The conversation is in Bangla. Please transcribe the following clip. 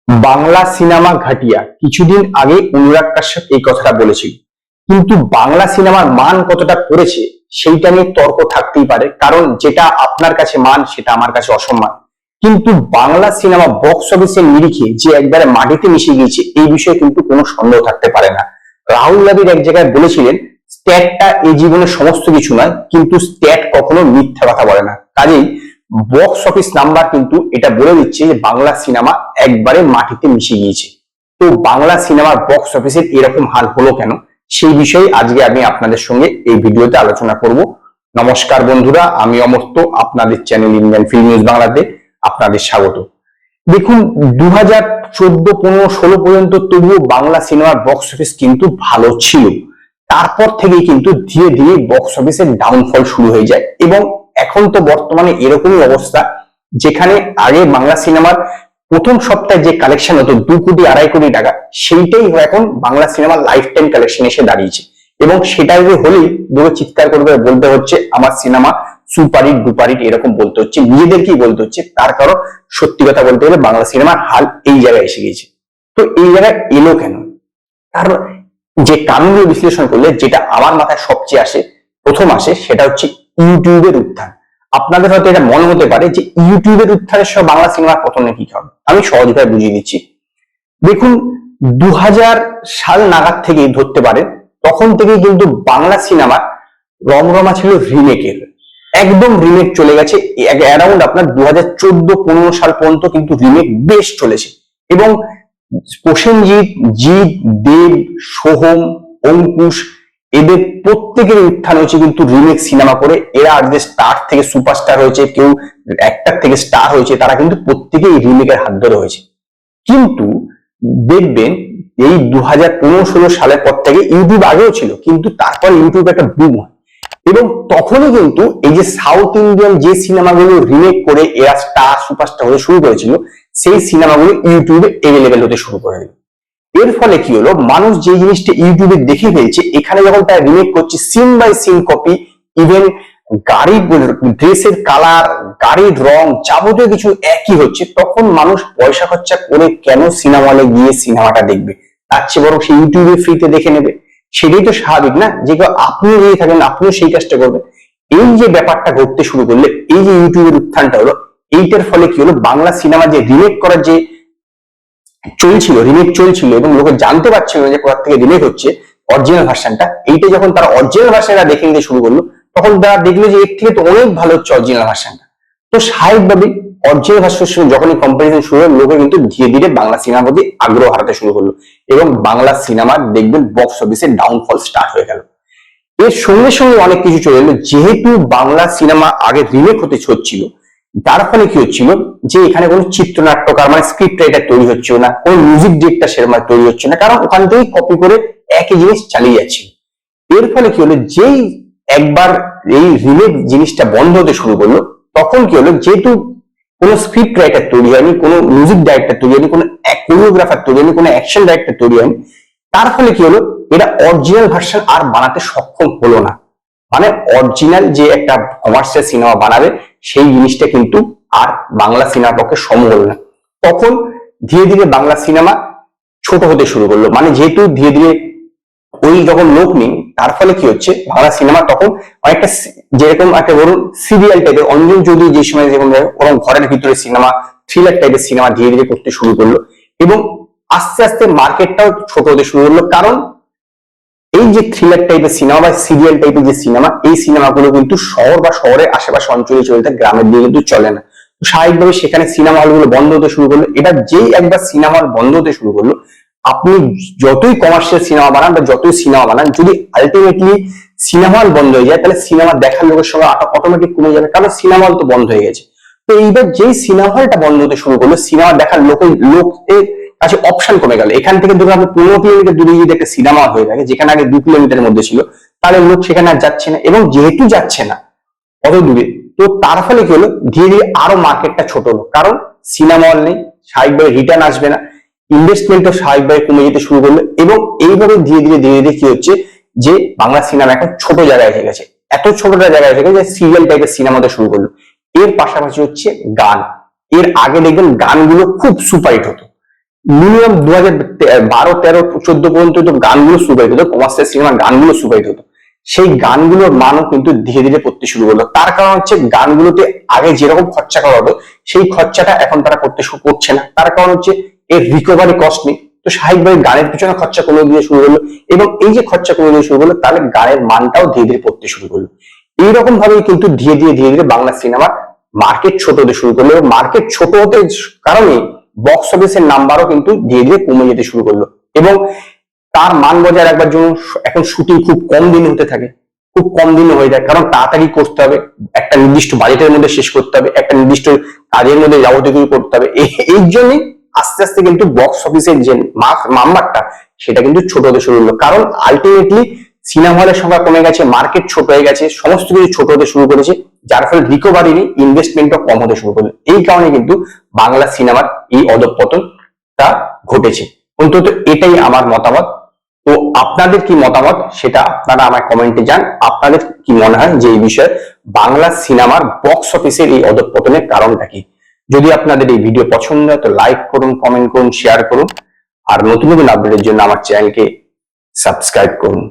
বাংলা সিনেমা ঘাটিয়া। কিছুদিন আগে অনুরাগ কাশ্যপ এই কথাটা বলেছিল, কিন্তু বাংলা সিনেমার মান কতটা পড়েছে সেইটা নিয়ে তর্ক থাকতেই পারে, কারণ যেটা আপনার কাছে মান সেটা আমার কাছে অসম্মান। কিন্তু বাংলা সিনেমা বক্স অফিসের নিরিখে যে একবারে মাটিতে মিশে গিয়েছে এই বিষয়ে কিন্তু কোনো সন্দেহ থাকতে পারে না। রাহুল দ্রাবিড় এক জায়গায় বলেছিলেন, স্ট্যাটটা এই জীবনের সমস্ত কিছু নয়, কিন্তু স্ট্যাট কখনো মিথ্যা কথা বলে না। কাজেই বক্স অফিস নাম্বার কিন্তু এটা বলে দিচ্ছে যে বাংলা সিনেমা একবারে মাটিতে মিশে গিয়েছে। তো বাংলা সিনেমার বক্স অফিসের এরকম হাল হলো কেন, সেই বিষয়ে আজকে আমি আপনাদের সঙ্গে এই ভিডিওতে আলোচনা করব। নমস্কার বন্ধুরা, আমি অমর্ত্য, আপনাদের চ্যানেল ইন্ডিয়ান ফিল্ম নিউজ বাংলাতে আপনাদের স্বাগত। দেখুন, 2014, 15, 16 পর্যন্ত তবুও বাংলা সিনেমার বক্স অফিস কিন্তু ভালো ছিল। তারপর থেকে কিন্তু ধীরে ধীরে বক্স অফিসের ডাউনফল শুরু হয়ে যায়, এবং এখন তো বর্তমানে এরকমই অবস্থা, যেখানে আগে বাংলা সিনেমার প্রথম সপ্তাহে যে কালেকশন হতো 2 কোটি 2.5 কোটি টাকা, সেইটাই এখন বাংলা সিনেমার লাইফ টাইম কালেকশন এসে দাঁড়িয়েছে। এবং সেটা যদি হলেই দুটো চিৎকার করবে বলতে হচ্ছে আমার সিনেমা সুপারহিট ডুপারহিট, এরকম বলতে হচ্ছে, নিজেদেরকেই বলতে হচ্ছে। তার কারণ সত্যি কথা বলতে গেলে বাংলা সিনেমার হাল এই জায়গায় এসে গিয়েছে। তো এই জায়গায় এলো কেন, তার যে কারণগুলো বিশ্লেষণ করলে যেটা আমার মাথায় সবচেয়ে প্রথম আসে সেটা হচ্ছে ইউটিউবের উত্থান। আপনাদের হয়তো এটা মনে হতে পারে যে ইউটিউবের উত্থানের সব বাংলা সিনেমার পতনে কি কারণ, আমি সহজভাবে বুঝিয়ে দিচ্ছি। দেখুন, 2000 সাল নাগাদ থেকেই ধরতে পারেন, তখন থেকেই কিন্তু বাংলা সিনেমা রমরমা ছিল রিমেকের। একদম রিমেক চলে গেছে অ্যারাউন্ড আপনার 2014-15 সাল পর্যন্ত কিন্তু রিমেক বেশ চলেছে। এবং প্রসেনজিৎ, জিৎ, দেব, সোহম, অঙ্কুশ, এদের প্রত্যেকের উত্থান হয়েছে কিন্তু রিমেক সিনেমা করে। এরা আজকে স্টার থেকে সুপারস্টার হয়েছে, কেউ অ্যাক্টর থেকে স্টার হয়েছে, তারা কিন্তু প্রত্যেকেই রিমেকের হাত ধরে হয়েছে। কিন্তু দেখবেন এই 2015-16 সালের পর থেকে, ইউটিউব আগেও ছিল কিন্তু তারপর ইউটিউব একটা বুম হয়, এবং তখনই কিন্তু এই যে সাউথ ইন্ডিয়ান যে সিনেমাগুলো রিমেক করে এরা স্টার সুপারস্টার হতে শুরু করেছিল, সেই সিনেমাগুলো ইউটিউবে অ্যাভেলেবেল হতে শুরু করে দিল। এর ফলে কি হলো, মানুষ যে জিনিসটা ইউটিউবে দেখে ফেলছে, এখানে যখন তারা রিমেক করছে scene by scene copy, even গাড়ির ড্রেসের কালার, গাড়ির রং, যাবতীয় কিছু একই হচ্ছে, তখন মানুষ পয়সা খরচা করে কেন সিনেমা হলে গিয়ে সিনেমাটা দেখবে, তার চেয়ে বরং সে ইউটিউবে ফ্রিতে দেখে নেবে। সেটাই তো স্বাভাবিক না, যে আপনিও যদি থাকেন আপনিও সেই কাজটা করবেন। এই যে ব্যাপারটা ঘটতে শুরু করলে, এই যে ইউটিউবের উত্থানটা হলো, এইটার ফলে কি হলো, বাংলা সিনেমা যে রিমেক করার যে রিমেক চলছিল এবং লোকে জানতে পারছিল না যে কোথা থেকে রিমেক হচ্ছে, অরিজিনাল ভার্সনটা, এইটা যখন তারা অরিজিনাল ভার্সনটা দেখে নিতে শুরু করলো, তখন তারা দেখলো যে এর থেকে তো অনেক ভালো হচ্ছে অরিজিনাল ভার্সনটা। তো স্বাভাবিকভাবে অরিজিনাল ভার্সনের সঙ্গে যখনই কম্পারিজন শুরু হলো, লোকে কিন্তু ধীরে ধীরে বাংলা সিনেমার প্রতি আগ্রহ হারাতে শুরু করলো, এবং বাংলা সিনেমার দেখবেন বক্স অফিসে ডাউনফল স্টার্ট হয়ে গেল। এর সঙ্গে সঙ্গে অনেক কিছু চলে এলো, যেহেতু বাংলা সিনেমা আগে রিমেক হতে হচ্ছিল, তার ফলে কি হচ্ছিল যে এখানে কোনো চিত্রনাট্যকার মানে স্ক্রিপ্ট রাইটার তৈরি হচ্ছিল না, কোনো মিউজিক ডিরেক্টর সেরকম তৈরি হচ্ছে না, কারণ ওখান থেকেই কপি করে একই জিনিস চালিয়ে যাচ্ছিল। এর ফলে কি হলো, যেই একবার এই রিমেক জিনিসটা বন্ধ হতে শুরু করলো, তখন কি হলো, যেহেতু কোনো স্ক্রিপ্ট রাইটার তৈরি হয়নি, কোনো মিউজিক ডাইরেক্টর তৈরি হয়নি, কোনো কোরিওগ্রাফার তৈরি হয়নি, কোনো অ্যাকশন ডাইরেক্টর তৈরি হয়নি, তার ফলে কি হলো, এরা অরিজিনাল ভার্সন আর বানাতে সক্ষম হলো না। মানে অরিজিনাল যে একটা কমার্শিয়াল সিনেমা বানাবে, সেই জিনিসটা কিন্তু আর বাংলা সিনেমার পক্ষে সম্ভব হলো না। তখন ধীরে ধীরে বাংলা সিনেমা ছোট হতে শুরু করলো, মানে যেহেতু ধীরে ধীরে ওই যখন লোক নেই, তার ফলে কি হচ্ছে, বাংলা সিনেমা তখন অনেকটা যেরকম একটা ধরুন সিরিয়াল টাইপের, অঞ্জন চৌধুরী যে সময় যেরকম ওরকম ঘরের ভিতরে সিনেমা, থ্রিলার টাইপের সিনেমা ধীরে ধীরে করতে শুরু করলো, এবং আস্তে আস্তে মার্কেটটাও ছোট হতে শুরু করলো। কারণ এই যে থ্রিলার টাইপের সিনেমা বা সিরিয়াল টাইপের যে সিনেমা, এই সিনেমাগুলো কিন্তু শহর বা শহরের আশেপাশে অঞ্চলে চলতে, গ্রামের দিকে কিন্তু চলে না। স্বাভাবিকভাবে সেখানে সিনেমা হলগুলো বন্ধ হতে শুরু করলো। এবার যেই একবার সিনেমা হল বন্ধ হতে শুরু করলো, আপনি যতই কমার্শিয়াল সিনেমা বানান বা যতই সিনেমা বানান, যদি আলটিমেটলি সিনেমা হল বন্ধ হয়ে যায়, তাহলে সিনেমা দেখার লোকের সঙ্গে অটোমেটিক কমে যাবে, কারণ সিনেমা হল তো বন্ধ হয়ে গেছে। তো এইবার যেই সিনেমা হলটা বন্ধ হতে শুরু করলো, সিনেমা দেখার লোকের কাছে অপশন কমে গেল। এখান থেকে ধরুন আপনি 15 কিলোমিটার দূরে যদি একটা সিনেমা হয়ে থাকে, যেখানে আগে 2 কিলোমিটারের মধ্যে ছিল, তাহলে লোক সেখানে আর যাচ্ছে না, এবং যেহেতু যাচ্ছে না অত দূরে, তো তার ফলে কি হলো, ধীরে ধীরে আরো মার্কেটটা ছোট হলো, কারণ সিনেমা হল নেই, স্বাভাবিকভাবে রিটার্ন আসবে না, ইনভেস্টমেন্টও স্বাভাবিকভাবে কমে যেতে শুরু করলো, এবং এইভাবে ধীরে ধীরে ধীরে ধীরে কি হচ্ছে, যে বাংলা সিনেমা এখন ছোট জায়গায় এসে গেছে। এত ছোটটা জায়গায় এসে গেছে যে সিরিয়াল টাইপের সিনেমাতে শুরু করলো। এর পাশাপাশি হচ্ছে গান। এর আগে দেখবেন গানগুলো খুব সুপারহিট হতো, মিনিমাম 2012, 13, 14 পর্যন্ত তো গানগুলো সুপারহিট হতো, কমার্শিয়াল সিনেমার গানগুলো সুপারহিট হতো। সেই গানগুলোর মানও কিন্তু ধীরে ধীরে পড়তে শুরু করলো। তার কারণ হচ্ছে গানগুলোতে আগে যেরকম খরচা করা হতো সেই খরচাটা এখন তারা করছে না। তার কারণ হচ্ছে এর রিকভারি কস্ট নেই। তো স্বাভাবিকভাবে গানের পিছনে খরচা কমে দিয়ে শুরু করলো, এবং এই যে খরচা কমে দিয়ে শুরু করলো, তাহলে গানের মানটাও ধীরে ধীরে পড়তে শুরু করলো। এইরকম ভাবেই কিন্তু ধীরে ধীরে বাংলা সিনেমা মার্কেট ছোট হতে শুরু করলো, এবং মার্কেট ছোট হতে কারণে বক্স অফিসের নাম্বারও কিন্তু ধীরে ধীরে কমে যেতে শুরু করলো। এবং তার মান বজায় রাখবার জন্য এখন শুটিং খুব কম দিনে হতে থাকে, খুব কম দিনে হয়ে যায়, কারণ তাড়াতাড়ি করতে হবে, একটা নির্দিষ্ট বাজেটের মধ্যে শেষ করতে হবে, একটা নির্দিষ্ট কাজের মধ্যে যাবতীয় কিছু করতে হবে। এই জন্যই আস্তে আস্তে কিন্তু বক্স অফিসের যে নাম্বারটা সেটা কিন্তু ছোট হতে শুরু হলো, কারণ আলটিমেটলি সিনেমা হলের সংখ্যা কমে গেছে, মার্কেট ছোট হয়ে গেছে, সমস্ত কিছু ছোট হতে শুরু করেছে, যার ফলে রিকভারি নেই, ইনভেস্টমেন্টও কম হতে শুরু করলো। এই কারণে কিন্তু বাংলা সিনেমার এই অধঃপতনটা ঘটেছে। অন্তত এটাই আমার মতামত। তো আপনাদের কি মতামত সেটা আপনারা আমার কমেন্টে জান। আপনাদের কি মনে হয় যে এই বিষয়ে বাংলা সিনেমার বক্স অফিসের এই অধঃপতনের কারণটা কি? যদি আপনাদের এই ভিডিও পছন্দ হয় তো লাইক করুন, কমেন্ট করুন, শেয়ার করুন, আর নতুন নতুন আপডেটের জন্য আমার চ্যানেলকে সাবস্ক্রাইব করুন।